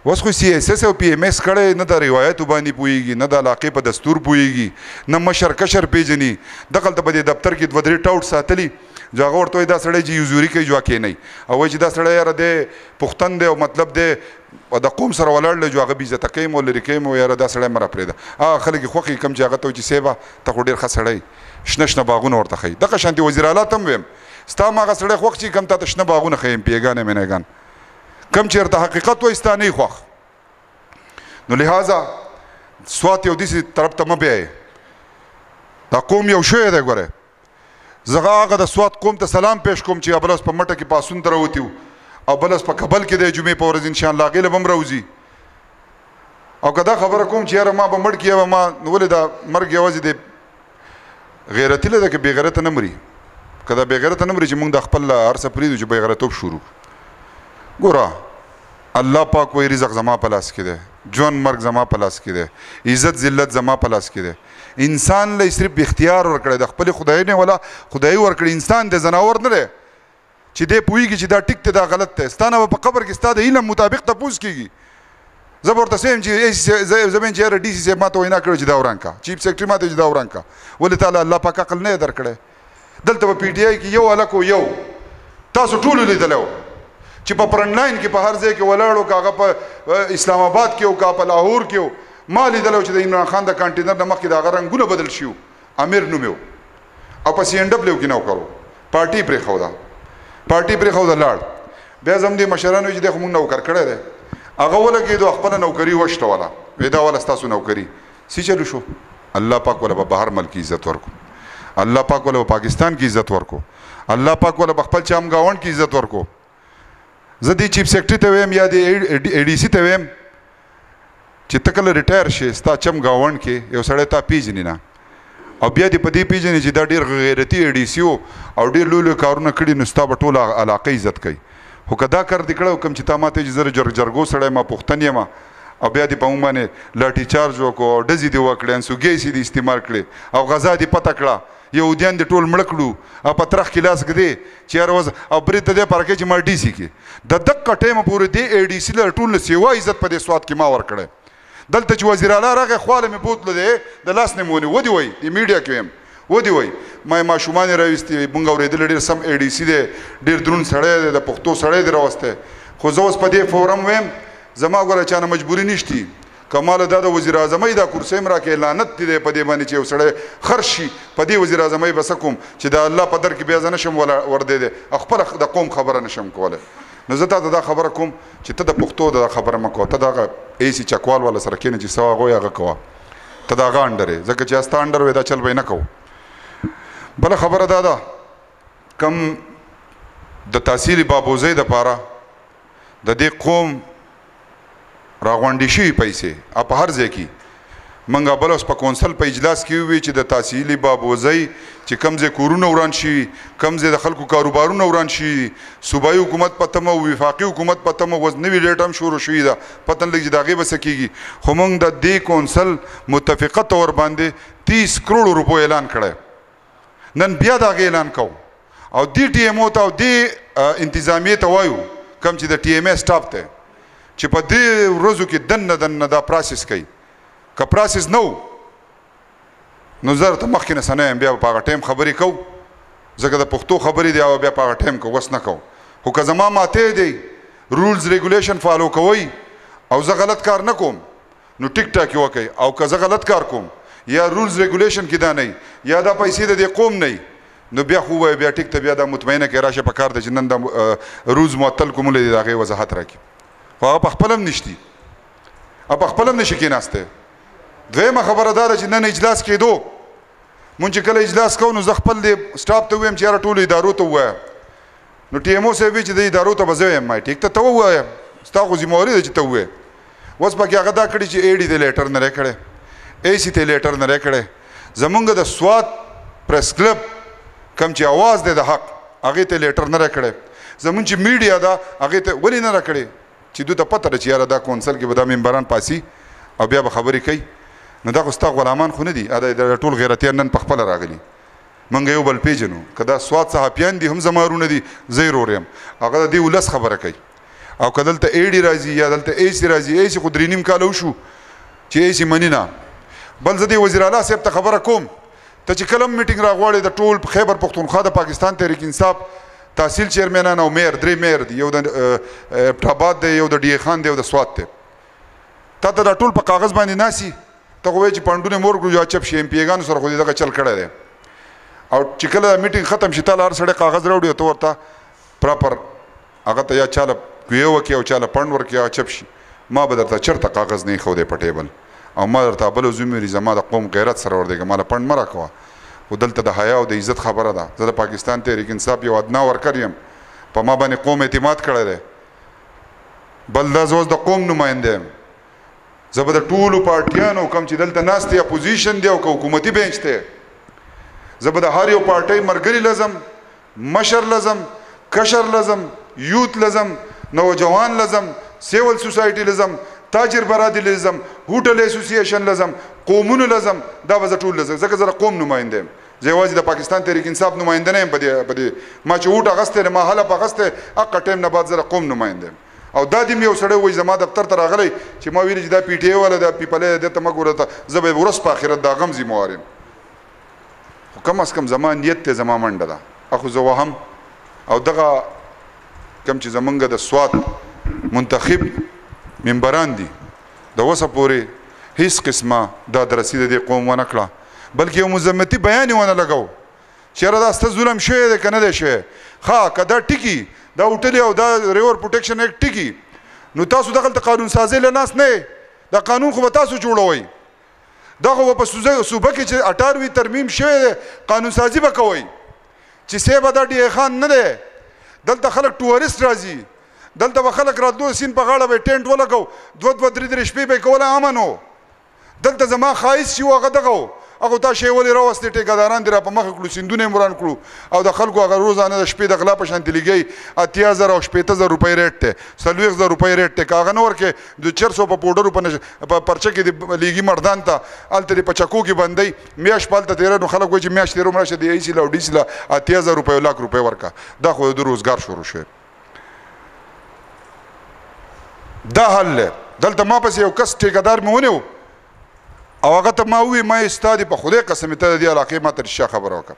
اوس خو CSS او PMS کړی نه د روایتو باندې پوهېږي نه د علاقې په دستور پوهېږي نه مشر کشر پیژني دغلته به د دفتر کې 2-3 ټاوټ ساتلي جو هغه ورته وایي دا سړی چې یوزوري کوي جوا کېنئ او وایي چې دا سړی یاره دی پښتن دی او مطلب دی د قوم سره ولاړ دی جو هغه بېعزته کوي او لرې کوي او یاره دا سړی مه راپرېږده هغه خلک یې خوښ یي کوم چې هغه ته وایي چې صیبه ته خو ډېر ښه سړی شنه شنه باغونه ورته ښیي دغه شانتې وزیر اعلی ته هم ویم ستا هم هغه سړی خوښ چې کوم تا ته شنه باغونه ښیم پیګانې مینګان کوم چې ورته حقیقت وایي ستا نه یې خوښ نو لہذا سوات یو داسې طرف ته مه بیایې دا قوم یو شوی دی ګوره زه هغه د سوات قوم ته سلام پیش کوم چې بل اوس په مټه کې پاسون ته راوتي وو او بل اوس په کابل کې دی جمعې په ورځ انشاءالله هغې له به هم راوځي او که دا خبره کوم چې یاره ما به مړ کړي ما نو ولې دا مرګ یوازې د غیرتي له ده که بې غیرته نه مري که دا بې غیرته نه مري چې مونږ د خپل هر څه پرېږدو چې بې غیرتوب شروع ګوره الله پاک وایي رزق زما په لاس کې دی ژوند مرګ زما په لاس کې دی عزت ذلت زما په لاس کې دی انسان له صرف اختیار ورکړی د خپلې خدای نه ولا خدای ورکړي انسان د زناور نه دی چې دی پوهېږي چې دا ټیک دی دا غلط دی ستا نه به په قبر کې ستا د علم مطابق تپوس کېږي زه به ورته سیم چې زه به چې یاره DC صاحب ما ته وینا کړې چې دا وران کا چیف سیکرټري ما ته چې دا وران کا ولې تعالی الله پاک عقل نه یې درکړی دلته په PTI کې یو هلک و یو تاسو ټولو لیدلی و چې په فرنټ لاین کې په هر ځای کې ولاړ و که هغه په اسلام آباد کې و که په لاهور کې و ما لیدلی و چې د عمران خان د کانټینر نه مخکې د هغه رنګونه بدل شي امیر نوم یې و او په CNW کې نوکر و پارټي پرېښوده پارټي پرېښوده لاړ بیا زه هم دې مشرانو چې دی خو مونږ نوکر کړی دی هغه ولګېدو خپله نوکري وشتوله وایي دا واله ستاسو نوکري څه چلو شو الله پاک والا به بهر ملک عزت ورکو الله پاک والا به پاکستان کې عزت ورکو الله پاک والا به خپل چامګاونډ کې عزت ورکو زه دې چیف سیکرټري ته ویم یا دې ADC ته ویم چې ته کله ریټایر شې ستا چمګاونډ کې یو سړی تا پیژني نه او بیا دې په دې پیژني چې دا ډېر غیرتي ADC و او ډېر لوی لوی کارونه کړي نو ستا به ټوله علاقه عزت کوي خو که دا کار دې کړی کوم چې تا ماته چې زه جرګو سړی ما پښتن یم او بیا دې په موږ باندې لاټي چارج وکړو او ډزې دې وکړې انسوګیسې دې استعمال کړې او غذا دې پته کړه یهودیان دې ټول مړه کړو او په ترخ کې لاس ږدې چې هر ورځ او برید ته دې پاره کې چې ما DC کې د دقه ټیمه پورې دې ADC له ټول نه سیوا عزت په دې سوات کې ما ورکړی دلته چې وزیر اعلی راغی خواله مې بوتله دی د لاس نه مې ونیو ودې وایي د میډیا کې ویم ودې وایي ما یې ماشومان یې راویستي مونږ اورېدلی ډېر سم ADC دی ډېر دروند سړی دی د پښتو سړی دی راوستی خو زه اوس په دې فورم ویم زما ګوره چا نه مجبوري نشتي کماله دا د وزیر اعظمۍ دا کرسۍ م راکې لعنت دی په دې باندې چې یو سړی خرڅ شي په دې وزیر اعظمۍ به څه کوم چې د الله په در کې بیا زه نشم وردېدی خپله د قوم خبره نشم کولی نو زه تا ته دا خبره کوم چې ته د پښتو دا خبره مه کوه ته د هغه AC چکوال والا سره کښېنه چې څه هغه وایي هغه کوه ته د هغه انډر یې ځکه چې ستا انډر وی دا چل به یې نه کوو بله خبره دا ده کم د تحصیل بابوزۍ دپاره د دې قوم راغونډې شوي پیسې په هر ځای کې موږ بل اوس په کونسل په اجلاس کې ووی چې د تحصیلي بابوزۍ چې کوم ځای کورونه وران شي کوم ځای د خلکو کاروبارونه وران شي صوبایي حکومت په تمه وفاقي حکومت په تمه اوس نوي ډیټ هم شروع شوي ده پته نه لګي چې د هغې به څه کېږي خو موږ د دې کونسل متفقه طور باندې 30 کروړو روپو اعلان کړی نن بیا د هغې اعلان کوو او دې TMO ته او دې انتظامیې ته وایو کوم چې د TMA سټاف دی چې په دې ورځو کې دننه دا پراسس کوي که پراسس نه و نو زه ته مخکې نه څه نه یم بیا په هغه ټایم خبرې کوو ځکه د پښتو خبرې دی او بیا په هغه ټایم کوو اوس نه کوو خو که زما ماتې دی رولز ریګولیشن فالو کوئ او زه غلط کار نه کوم نو ټیک ټاک یې وکئ او که زه غلط کار کوم یا رولز ریګولیشن کې دا نه یا دا پیسې د دې قوم نه نو بیا خو وایي بیا ټیک ته بیا دا مطمئنه کې راشه په کار دی چې نن دا روز معطل کوملی دی د هغې وضاحت راکړي خو هغه په خپله هم نشتي او په خپله هم نشي کېناستی دویمه خبره دا ده چې نن اجلاس کېدو مونږ چې کله اجلاس کوو نو زه خپل دې سټاف ته ووایم چې یاره ټولو ادارو ته ووایه نو TMO صاحب وایي چې د ادارو ته به زه وایم ټیک ته ووایه ستا خو ذمهواري ده چې ته ووایې اوس پکې هغه دا کړي چې AD ته لیټر نه راکړی AC ته لیټر نه راکړی زمونږ د سوات پریس کلب کوم چې اواز دی د حق هغې ته لیټر نه راکړی زمونږ چې میډیا ده هغې ته ولې نه راکړې چې دوی ته پته ده چې یاره دا کونسل کې به دا ممبران پاسي او بیا به خبرې کوي نو دا خو ستا غلامان خو نه دي دا ټول غیرتیان نن په خپله راغلي موږ یو بل پیژنو که دا سواد صحافیان دي هم زما ورونه دي زه یې رور یم هغه د دې ولس خبره کوي او که دلته ایډي راځي یا دلته ایسي راځي ایسي خو 3.5 کاله وشو چې ایسي مني نه بل زه دې وزیر اعلی صاحب ته خبره کوم ته چې کله میټینګ راغواړې د ټول خیبر پښتونخوا د پاکستان تحریک انصاف تحصیل چیرمنان او میر 3 میر دي یو د ابټاباد دی یو د ډی خان دی یو د سوات دی تا ته دا ټول په کاغذ باندې ناسي ته خو وایې چې پنډونه مور کړو یا چپ شي ایم پی ګانو سره خو دې دغه چل کړی دی او چې کله میټینګ ختم شي تا له هر سړی کاغذ راوړي او ته ورته پراپر هغه ته یا چاله کوې وکړي او چاله پنډ ورکړي یا چپ شي ما به درته چېرته کاغذ نه ایښودی په ټیبل او ما درته بله زومري زما د قوم غیرت سره وردېږه ما له پنډ مه راکوه خو دلته د حیا او د عزت خبره ده زه د پاکستان تحریک انصاف یو ادنا ورکر یم په ما باندې قوم اعتماد کړی دی بل دا زه اوس د قوم نماینده یم زه به د ټولو پارټیانو کوم چې دلته ناست دی اپوزیشن دی او که حکومتي بینچ دی زه به د هر یو پارټۍ ملګري لزم مشر لزم کشر لزم یوت لزم نوجوان لزم سیول سوسایټي لزم تاجر برادري لزم هوټل اسوسییشن لزم قومونو لزم دا به زه ټول لزم ځکه زه د قوم نماینده یم زه یوازې د پاکستان تحریک انصاف نماینده نه یم په دې ما چې هوټ اخیستی دی ما حلف اخیستی هغه ټایم نه بعد زه د قوم نماینده یم او دا دې مې یو سړی وایي زما دفتر ته راغلی چې ما ویلي چې دا پی ټی ای والا دا پیپلی دی ته مه ګوره ته زه به ورځ په آخرت د هغه هم ذموار یم خو کم از کم زما نیت دی زما منډه ده اخو زه وهم او دغه کم چې زمونږ د سوات منتخب ممبران دي د اوسه پورې هیڅ قسمه دا درسي د دې قوم ونه کړه بلکې یو مذمتي بیان یې ونه لګو چې یاره دا سته ظلم شوی دی که نه دی شوی ښه که دا ټکي دا هوټلې او دا ریور پروټیکشن ایکټ ټکي نو تاسو دغلته قانون سازۍ له ناست نه دا قانون خو به تاسو جوړوئ دا خو به په صوبه کې چې 18 ترمیم شوی دی قانون سازي به کوئ چې صیبه دا ډی خان نه دی دلته خلک ټورسټ راځي دلته به خلک راتلو سیند په غاړه به ټینټ ولګو 2-3 شپې به یې کوله امن و دلته زما ښایست چې و هغه دغه و هغه تا شی ولې راوستې ټیکهداران دې را په مخه کړو سیندونه یې وران کړو او د خلکو هغه روزانه د شپې د غلا په شانتې لګوي 80,000 او 80,000 روپۍ ریټ دی 40,000 روپۍ ریټ دی که هغه نه ورکې د 400 په پوډرو په پرچه کې د لیږي مردان ته هلته دې په چکو کې بندوي میاشت په هلته تېره نو خلک وایي چې میاشت تېره مړه شه د ایسي له او ډیسي له 80,000 روپۍ او لاک روپۍ ورکه دا خو د روزګار شروع شوی دا حل دی دلته ما پسې یو کس ټیکهدار مې ونیو او هغه ته ما ووی ما یې ستا دې په خدای قسم ته د دې علاقې ما ته رښتیا خبره وکړه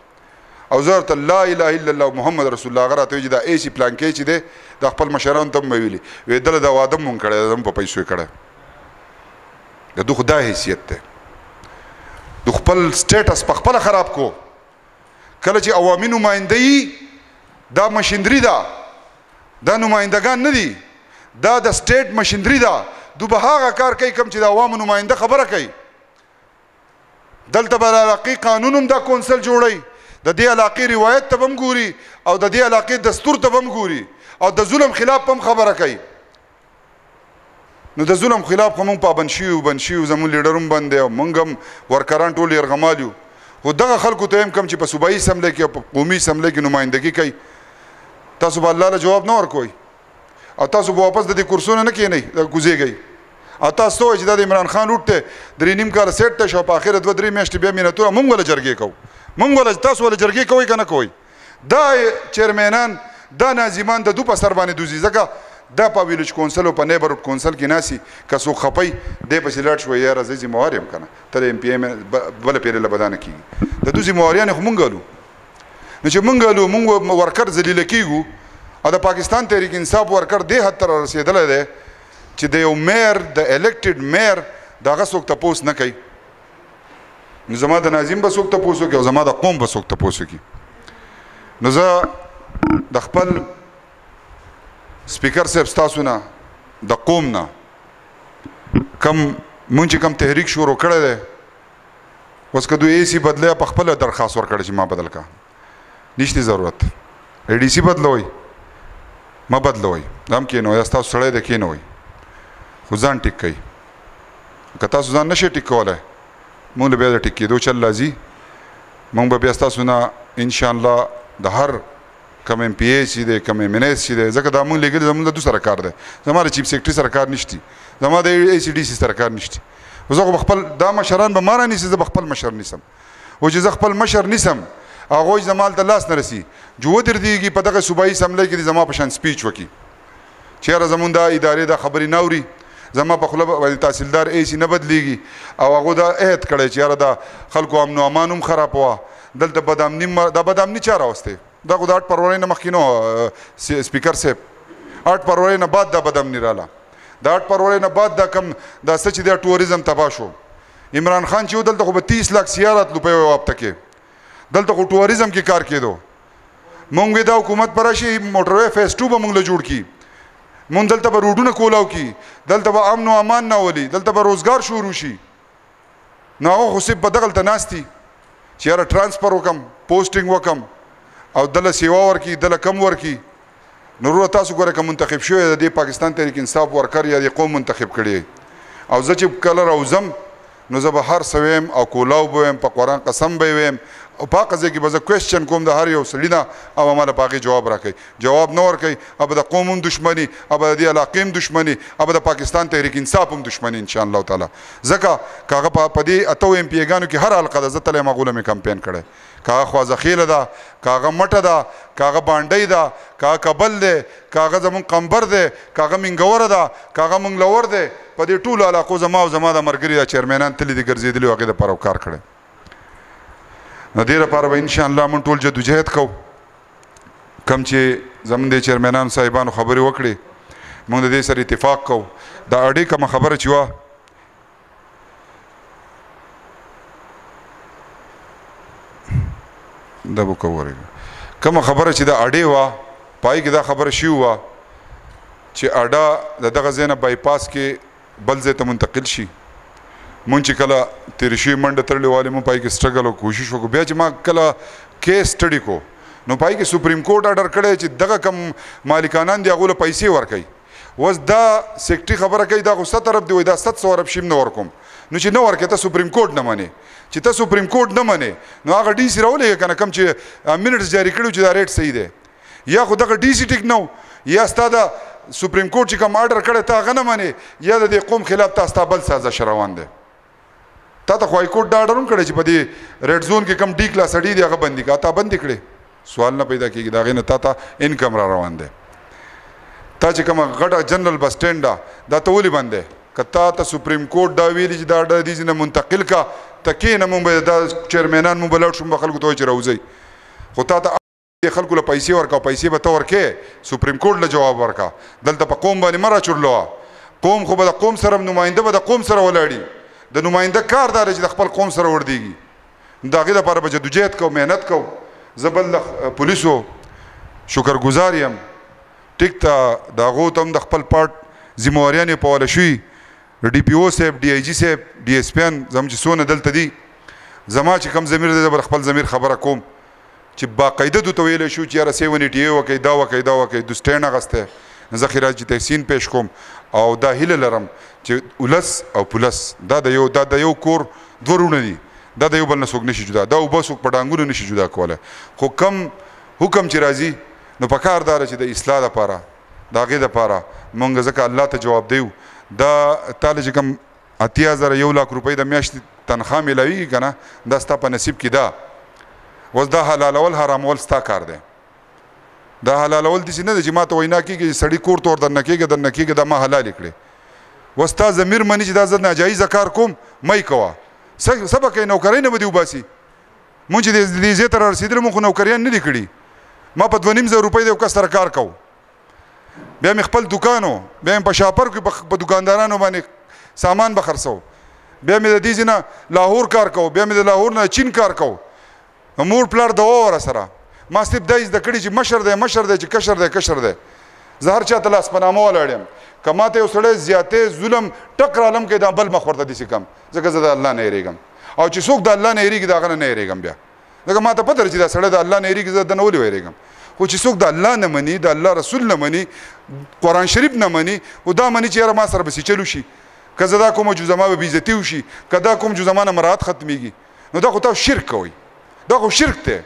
او زه ورته لا اله الا الله محمد رسول الله هغه راته وایي چې دا ایسي پلانکۍ چې دی د خپل مشرانو ته هم مې ویلي وایي دله دا واده مونږ کړی دی هم په پیسو یې کړی د دو خو دا حیثیت دی د خپل سټیټس په خپله خراب کو کله چې عوامي نماینده یي دا مشندري ده دا نمایندګان نه دي دا د سټیټ مشندري ده دو به هغه کار کوي کوم چې د عوامو نماینده خبره کوي دلته به د علاقې قانون هم دا کونسل جوړوي د دې علاقې روایت ته به هم ګوري او د دې علاقې دستور ته به هم ګوري او د ظلم خلاف هم خبره کوي نو د ظلم خلاف خو موږ پابند شوي بند شوي زموږ لیډر هم بند دی او موږ هم ورکران ټول یرغمال یو خو دغه خلکو ته هم کوم چې په صوبایي اسمبلی کې او په قومي اسمبلی کې نمایندګي کوي تاسو به الله له جواب نه ورکوئ او تاسو به واپس د دې کورسونه نه کښېنئ کوزېږئ او تاسو ته وایي چې دا د عمران خان روټ دی 3.5 کاله سیټ ته شو په آخره 2-3 میاشتې بیا مینتونه موږ وله جرګې کوو موږ وله تاسو وله جرګې کوئ که نه کوئ دا چیرمینان دا ناظمان د دو په سر باندې دوزي ځکه دا په ویلج کونسل او په نیبرهوډ کونسل کې ناسي که څوک خپئ دی پسې لاړ شوی یاره زه ذموار یم که نه ته د ایم پی ایم بله پیرې له بدانه کېږي د دو ذمواریانې خو مونږ ګالو نو چې مونږ ګالو مونږ ورکر ذلیله کېږو او د پاکستان تحریک انصاف ورکر دې حد ته رارسېدلی دی چې د یو میر د الیکټډ میر د هغه څوک تپوس نه کوي نو زما د ناظم به څوک تپوس وکړي او زما د قوم به څوک تپوس وکړي نو زه د خپل سپیکر صاحب ستاسو نه د قوم نه کم مونږ چې کم تحریک شروع کړی دی اوس که دوی اے سی بدلی په خپله درخواست ورکړی چې ما بدل کا نشته ضرورت اے ډي سی بدلوئ ما بدلوئ دا هم کښېنوئ یا ستاسو سړی دی کښېنوئ خو ځان ټیک کوئ که تاسو ځان نشئ ټیک کولی مونږ له بیا د ټیک کېدو چل راځي مونږ به بیا ستاسو نه انشاءالله د هر کم ایم پی ای چې دی کم ایم ان ایس چې دی ځکه دا مونږ لیږلي زمونږ د دو سره کار دی زما د چیف سیکرټري سره کار نشتی زما د ای سی ډي سی سره کار نشتی زه خو به خپل دا مشران به ما رانیسي زه به خپل مشر نیسم او چې زه خپل مشر نیسم هغوی زما هلته لاس نه رسي چې ودرېږي په دغه صوبایي اسمبلی کې دې زما په شان سپیچ وکړي چېرې زمونږ دا ادارې دا خبرې نه اوري زما په خوله باندې تحصیلدار ای سی نه بدلیږي او هغو دا عهد کړی چې یاره دا خلکو امن و امان هم خرابوه دلته دا بدامني چا راوستی دا خو د 8 فروری نه مخکې نو سپیکر صاحب 8 فروری نه بعد دا بدامني راله د 8 فروری نه بعد دا کم دا څه چې دی ټوریزم تباه شو عمران خان چې و دلته خو به 30 लाख سیارات روپۍ یوه هفته کې دلته خو ټوریزم کې کار کېدو مونږ دا حکومت پر راشي موټروی فیز 2 به مونږ له جوړ کړي مونږ دلته به روډونه کولاو کړي دلته به امن و امان ناولي دلته به روزګار شروع شي نو هغه خو صرف به دغلته ناست دي چې یاره ټرانسفر وکړم پوسټینګ وکړم او دله سیوا ورکړي دله کم ورکړي نو وروره تاسو ګوره که منتخب شوی د دې پاکستان تحریک انصاف ورکر یا د قوم منتخب کړی او زه چې کله راوځم نو زه به هر څه ویم او کولاو به ویم په قرآن قسم به ویم او په هغه ځای کې به زه کوېسچن کوم د هر یو سړي نه او ماله په هغې جواب راکوي جواب نه ورکوي او به د قوم هم دشمني او به د دې علاقې هم دشمني او به د پاکستان تحریک انصاف هم دشمني انشاءالله تعالی ځکه که هغه په دې 8 ایم پی ایګانو کې هر حلقه ده زه تلی مغوله مې کمپین کړی که هغه خوازخیله ده که هغه مټه ده که هغه بانډۍ ده که هغه کبل دی که هغه زمونږ قمبر دی که هغه منګوره ده که هغه منګلور دی په دې ټولو علاقو زما او زما د ملګري دا چیرمینان تللي دي ګرځېدلي او هغې دپاره کار کړی نو دې لپاره به انشاءالله موږ ټول جدوجهد کوو کم چې زموږ د چیرمینانو صاحبانو خبرې وکړې موږ د دې سره اتفاق کوو دا اډې کومه خبره چې وه دا به کوو کومه خبره چې دا اډې وه پای کې دا خبره شوې وه چې اډه د دغه ځای نه بایپاس کې بل ځای ته منتقل شي مونږ چې کله تېرې شوي منډه تړلې والې مونږ پای کې سټرګل او کوشش وکړو بیا چې ما کله کیس سټډي کو نو پای کې سپریم کورټ آرډر کړی چې دغه کم مالکانان دي هغو له پیسې ورکوي اوس دا سیکرټري خبره کوي دا خو ست ارب دی وایي دا 700 ارب شي نه ورکوم نو چې نه ورکوې ته سپریم کورټ نه منې چې ته سپریم کورټ نه منې نو هغه ډي سي راولېږه که نه کوم چې منټس جاري کړي چې دا ریټ صحیح دی یا خو دغه ډي سي ټیک نه و یا ستا د سپریم کورټ چې کوم آرډر کړی ته هغه نه منې یا د دې قوم خلاف تا ستا بل سازش روان دی تا ته خو های کورټ دا آرډر هم کړی چې په دې ریډ زون کې کم ډي کلاس اډي دي هغه بندي کړه تا بندي کړې سوال نه پیدا کېږي د هغې نه تا ته انکم را روان دی تا چې کومه غټه جنرال بس سټینډ ده دا ته ولې بند دی که تا ته سپریم کورټ دا ویلي چې دا آرډر دې نه منتقل کا ته کښېنه مونږ به دا چیرمینان مونږ به لاړ شو به خلکو ته وایي چې راوځئ خو تا ته خلکو له پیسې ورکړه پیسې به ته ورکې سپریم کورټ له جواب ورکړه دلته په قوم باندې مه راچورلوه قوم خو به د قوم سره نماینده به د قوم سره ولاړي د نماینده کار دا دی چې د خپل قوم سره وردېږي د هغې دپاره به جدوجهد کوو محنت کوو زه بل د پولیسو شکرګزار یم ټیک ته د هغو ته هم د خپل پارټ ذمهواریان یې په واله شوي ډي پي او صاحب ډي آی جي صاحب ډي ایس پیان زموږ چې څونه دلته دي زما چې کوم ضمیر دی زه به خپل ضمیر خبره کوم چې باقاعده دوی ته ویلی شو چې یاره 780 وکړئ دا وکړئ دا وکړئ دوی سټینډ اخیستی زه خراج تحسین پیش کوم او دا هیله لرم چې ولس او پولس دا د یو کور دوه وروڼه دي دا د یو بل نه څوک نشي جدا دا اوبه څوک په ډانګونو نشي جدا کولی خو کم حکم چې راځي نو په کار دا چې د اصلاح دپاره د هغې دپاره مونږ ځکه الله ته جواب دیو دا تاله چې کوم 80,000 1 लाख روپۍ د میاشتې تنخوا میلاویږي که نه دا ستا په نصیب کې ده اوس دا حلالول حرامول ستا کار دی دا حلالول داسې نه دی چې ما ته وینا کېږي چې سړي کور ته ور درنه کېږي دا ما حلالې کړې اوس ستا ضمیر مني چې دا زه ناجایزه کار کوم مه یې کوه څه به کوې نوکرۍ نه به دې وباسي مونږ چې دې ځای ته را رسېدلي مونږ خو نوکریان نه دي کړي ما په 2,500 روپۍ د یو کس سره کار کوو بیا مې خپل دوکان و بیا مې په شاپر کې په دوکاندارانو باندې سامان به خرڅو بیا مې د دې ځای نه لاهور کار کوو بیا مې د لاهور نه چین کار کوو مور پلار دوا ور سره ما صرف دا زده کړي چې مشر دی چې کشر دی زه هر چا ته لاس په نامه ولاړ یم که ما ته یو سړی زیاتې ظلم ټک رالم کوي دا بل مخ ورته داسې کم ځکه زه د الله نه یېرېږم او چې څوک د الله نه یېرېږي د هغه نه یېرېږم بیا ځکه ما ته پته ده چې دا سړی د الله نه یېرېږي زه د نه ولې ویرېږم خو چې څوک د الله نه مني د الله رسول نه مني قرآن شریف نه مني او دا مني چې یاره ما سره بسې چلو شي که زه دا کوم چې زما به بېعزتي وشي که دا کوم چې زما نه مراعت ختمیږي نو دا خو تاسو شرک کوئ دا خو شرک دی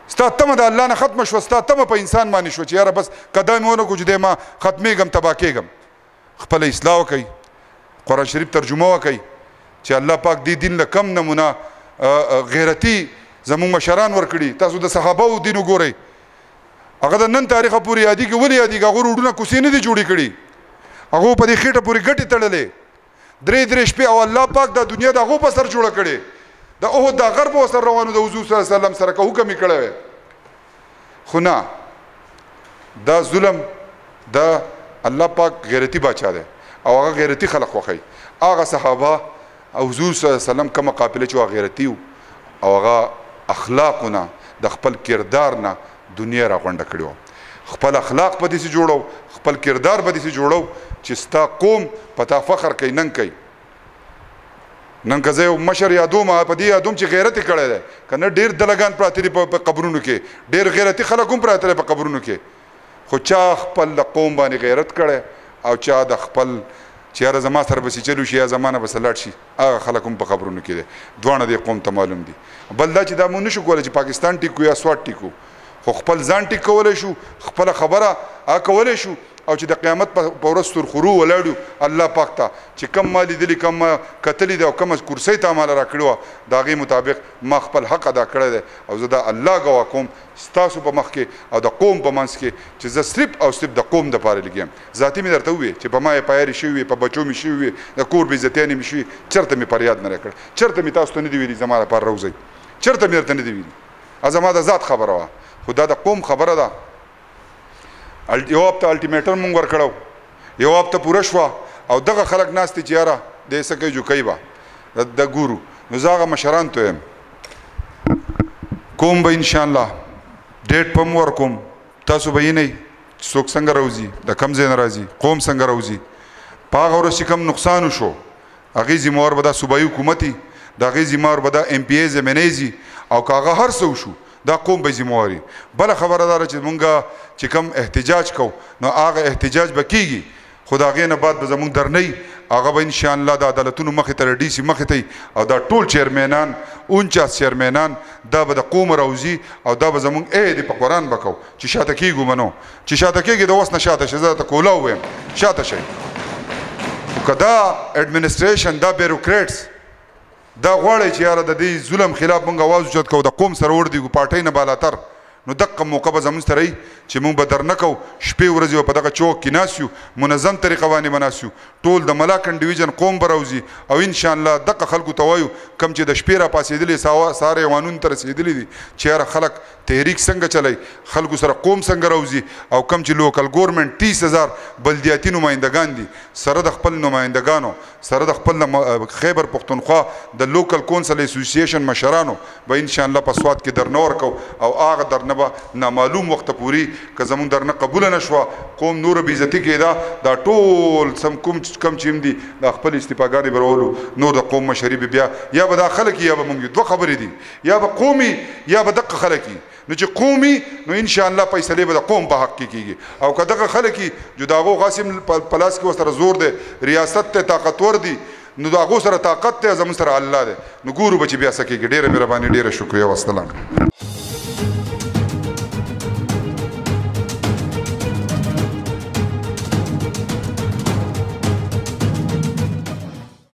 ستا تمه د الله نه ختمه شوه ستا تمه په انسان باندې شوه چې یاره بس قدم مې ونه کړو چې دی ما ختمېږم تباه کېږم خپله اصلاح وکئ قرآن شریف ترجمه وکئ چې الله پاک دې دین له کم نمونه غیرتي زمونږ مشران ورکړي تاسو د صحابهو دین وګورئ هغه د نن تاریخه پورې یادېږي ولې یادېږي هغو روډونه کوڅې نه دي جوړې کړي هغو په دې خېټه پورې ګټې تړلې درې شپې او الله پاک دا دنیا د هغو په سر جوړه کړې د احد دا غر په ورسره روانو د حضور صلی الله علیه وسلم سره که حکم یې کړی وی خو نه دا ظلم د الله پاک غیرتي باچا دی او هغه غیرتي خلق خوښوي هغه صحابه او حضور صلی الله علیه وسلم کومه قافله چې هغه غیرتي وو او هغه اخلاقونه د خپل کردار نه دنیا را غونډه کړې وه خپل اخلاق په داسې جوړو خپل کردار په داسې جوړو چې ستا قوم په تا فخر کوي نن کوي نن که زه یو مشر یادوم په دې یادوم چې غیرت یې کړی دی که نه ډېر دلګان پراته دي په قبرونو کې ډېر غیرتي خلک هم پراته دي په قبرونو کې خو چا خپل د قوم باندې غیرت کړی او چا د خپل چې یاره زما سره به چلو شي یا زما نه به لاړ شي هغه خلک هم په قبرونو کې دي دواړه دې قوم ته معلوم دي بل دا چې دا مونږ نشو کولی چې پاکستان ټیکو یا سوات ټیکو خو خپل ځان ټیک کولی شو خپله خبره هغه کولی شو او چې د قیامت په ورځ سرخرو ولاړو الله پاک ته چې کم ما لیدلي کم ما کتلي دی او کومه کرسۍ ته ماله راکړې وه د هغې مطابق ما خپل حق ادا کړی دی او زه دا الله ګواه کوم ستاسو په مخ کې او د قوم په منځ کې چې زه صرف او صرف د قوم دپاره لګیم ذاتي مې درته وویې چې په ما یې پایرې شوي وي په بچو مې شوي وي د کور بېعزتیانې مې شوي چېرته مې فریاد نه دی کړی چېرته مې تاسو ته نه دي ویلي زما لپاره روځئ چېرته مې درته نه دي ویلي زما د ذات خبره وه خو دا د قوم خبره ده یو هفته الټیمیټم مونږ ورکړو یو هفته پوره شوه او دغه خلک ناست دي چې یاره دی څه کوي جو کوي به د ګورو نو زه هغه مشرانو ته یم کوم به انشاءالله ډیټ په م ورکوم تاسو به وینئ څوک څنګه راوځي د کم ځای نه راځي قوم څنګه راوځي په هغه ورځ چې کم نقصان وشو هغې ذموار به دا صوبایي حکومت وي د هغې ذموار به دا ایم پی ایز MNAs وي او که هغه هر څه وشو دا قوم به ذمواري بله خبره داره چې مونږ چې کم احتجاج کو نو هغه احتجاج به کیږي خو د هغې نه بعد به زمونږ درنۍ هغه به انشاءالله د عدالتونو مخې ته د DC مخې ته او دا ټول چیرمینان 49 چیرمینان دا به د قوم راوځي او دا به زمونږ دی په قرآن به کو چې شاته کیږو منو چې شاته کیږي د اوس نه شاته شي زه درته کولا ووایم شاته شئ که دا اډمنسټریشن دا بیروکریټس دا غواړي چې یاره د دې ظلم خلاف مونږ اواز اوچت کوو د قوم سره وردېږو پارټۍ نه بالاتر نو دقه موقع به زمونږ سره وي چې مونږ به در نه کوو شپې ورځې به په دغه چوک کې ناست یو منظم طریقه باندې به ناست یو ټول د ملاکنډ ډیویژن قوم به راوځي او انشاءالله دقه خلکو ته وایو کم چې د شپې را پاسېدلي سهار ایوانونو ته رسېدلي دي چې یاره خلک تحریک څنګه چلی خلکو سره قوم څنګه راوځي او کم چې لوکل ګورنمنټ 30,000 بلدیاتي نمایندګان دي سره د خپل نمایندګانو سره د خپل خیبر پښتونخوا د لوکل کونسل اسوسییشن مشرانو به انشاءالله په سوات کې درنه ورکو او هغه درنه به نامعلوم وخته پورې که زمونږ درنه قبوله نه شوه قوم نوره بېعزتي کېده دا ټول کم چې هم دي دا خپل استعفاګانې به راولو نور د قوم مشري به بیا یا به دا خلک یا به مونږ دوه خبرې دي یا به قومي یا به دقه خلک وي نو چې قومي نو انشاءالله فیصلې به د قوم په حق کې کېږي او که دغه خلک وي جو د هغو غاسم په لاس کې ورسره زور دی ریاست ته طاقتور دي نو د هغو سره طاقت دی زموږ سره الله دی نو ګورو به چې بیا څه کېږي ډېره مهرباني ډېره شکریه والسلام